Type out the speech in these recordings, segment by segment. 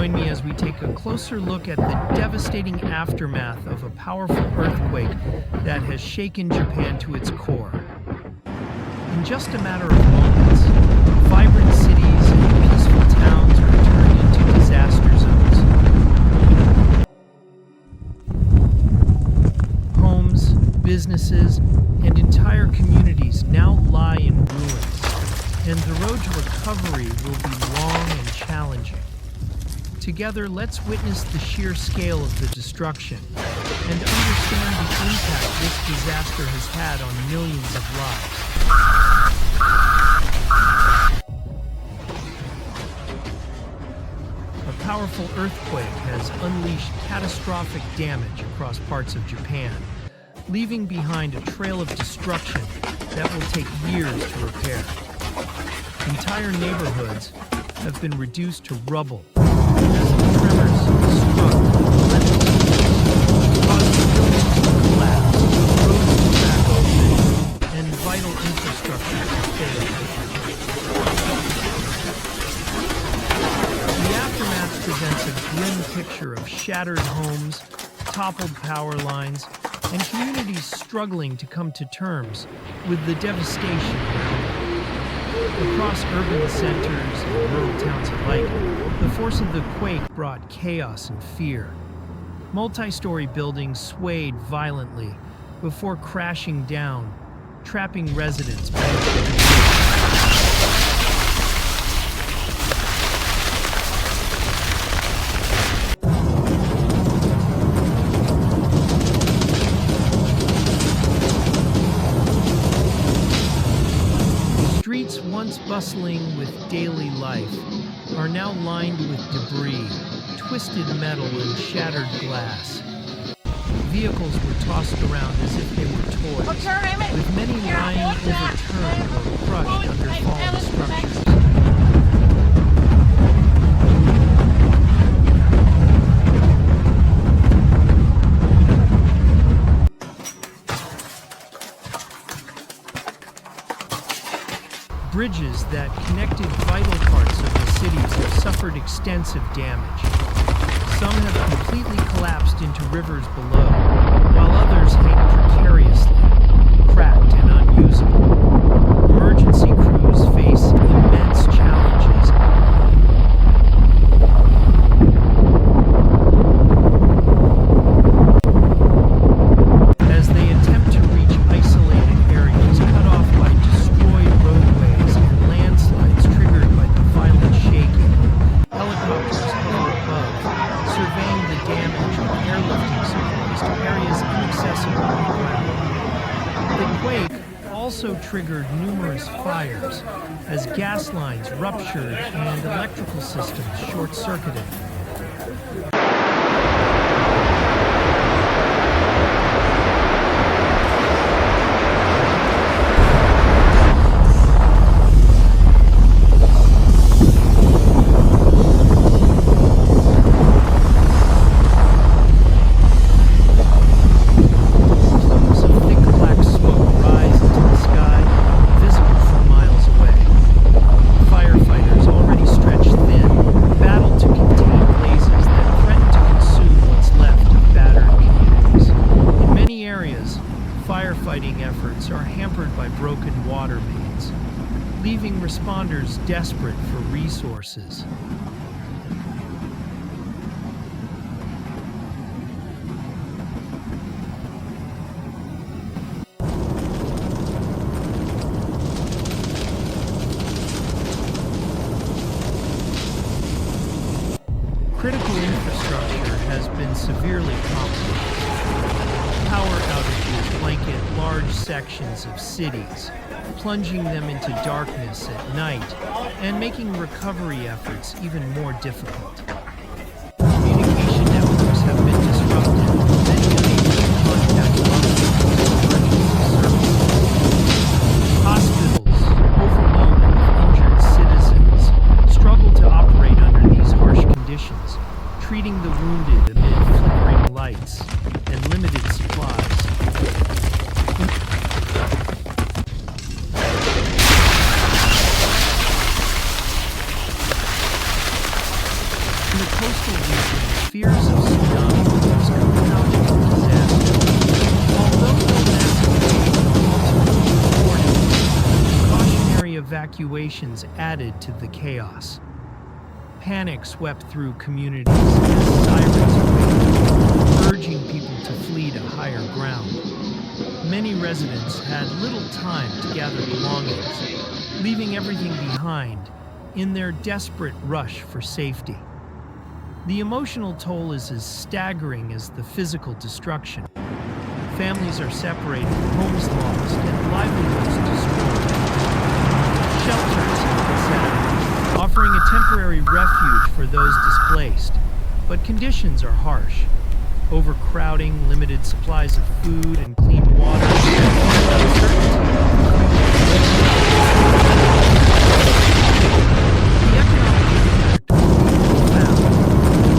Join me as we take a closer look at the devastating aftermath of a powerful earthquake that has shaken Japan to its core. In just a matter of moments, vibrant cities and peaceful towns were turned into disaster zones. Homes, businesses, and entire communities now lie in ruins, and the road to recovery will be long and challenging. Together, let's witness the sheer scale of the destruction and understand the impact this disaster has had on millions of lives. A powerful earthquake has unleashed catastrophic damage across parts of Japan, leaving behind a trail of destruction that will take years to repair. Entire neighborhoods have been reduced to rubble as the tremors struck relentlessly, causing buildings to collapse, roads to crack open, and vital infrastructure to fail. The aftermath presents a grim picture of shattered homes, toppled power lines, and communities struggling to come to terms with the devastation around them. Across urban centers and rural towns alike, the force of the quake brought chaos and fear. Multi-story buildings swayed violently before crashing down, trapping residents beneath the debris. Streets once bustling with daily life are now lined with debris, twisted metal, and shattered glass. Vehicles were tossed around as if they were toys, with many lying overturned or crushed under fallen structures. Bridges that connected vital parts of the cities have suffered extensive damage. Some have completely collapsed into rivers below, while others hang precariously, cracked and unusable. Emergency crews face immense challenges as they attempt to reach isolated areas cut off by destroyed roadways and landslides triggered by the violent shaking. Helicopters hover above, surveying the damage and airlifting supplies to areas inaccessible by ground. The quake also triggered numerous fires as gas lines ruptured and electrical systems short-circuited. Firefighting efforts are hampered by broken water mains, leaving responders desperate for resources. Critical infrastructure has been severely compromised. Power outages blanket large sections of cities, plunging them into darkness at night and making recovery efforts even more difficult. Communication networks have been disrupted, many unable to contact loved ones or emergency services. Hospitals, overwhelmed with injured citizens, struggle to operate under these harsh conditions, treating the wounded amid flickering lights and limited supplies. evacuations added to the chaos. Panic swept through communities as sirens waved, urging people to flee to higher ground. Many residents had little time to gather belongings, leaving everything behind in their desperate rush for safety. The emotional toll is as staggering as the physical destruction. Families are separated, homes lost, and livelihoods destroyed. Shelters have been set up, offering a temporary refuge for those displaced, but conditions are harsh. Overcrowding, limited supplies of food and clean water, and uncertainty. The economic impact will be profound.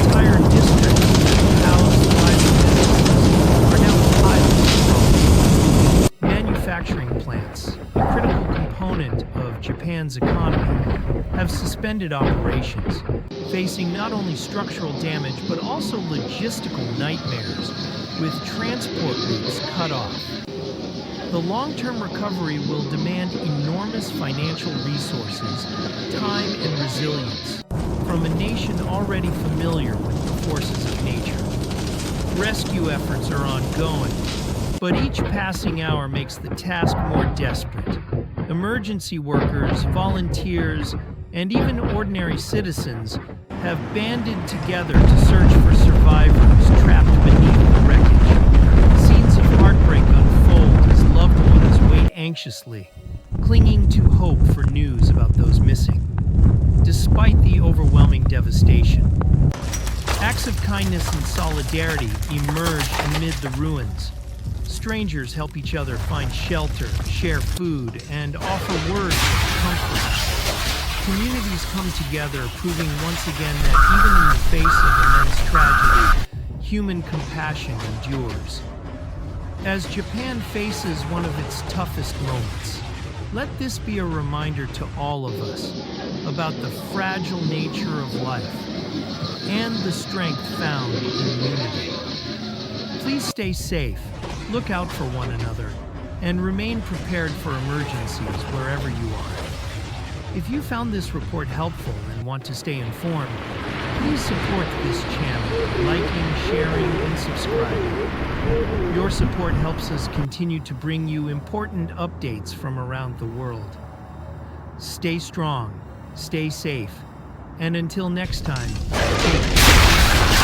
Entire districts that house thriving businesses are now piled with manufacturing plants, a critical component of Japan's economy, have suspended operations, facing not only structural damage but also logistical nightmares, with transport routes cut off. The long-term recovery will demand enormous financial resources, time, and resilience from a nation already familiar with the forces of nature. Rescue efforts are ongoing, but each passing hour makes the task more desperate. Emergency workers, volunteers, and even ordinary citizens have banded together to search for survivors trapped beneath the wreckage. Scenes of heartbreak unfold as loved ones wait anxiously, clinging to hope for news about those missing. Despite the overwhelming devastation, acts of kindness and solidarity emerge amid the ruins. Strangers help each other find shelter, share food, and offer words of comfort. Communities come together, proving once again that even in the face of immense tragedy, human compassion endures. As Japan faces one of its toughest moments, let this be a reminder to all of us about the fragile nature of life and the strength found in unity. Please stay safe, look out for one another, and remain prepared for emergencies wherever you are. If you found this report helpful and want to stay informed, please support this channel by liking, sharing, and subscribing. Your support helps us continue to bring you important updates from around the world. Stay strong, stay safe, and until next time, take care.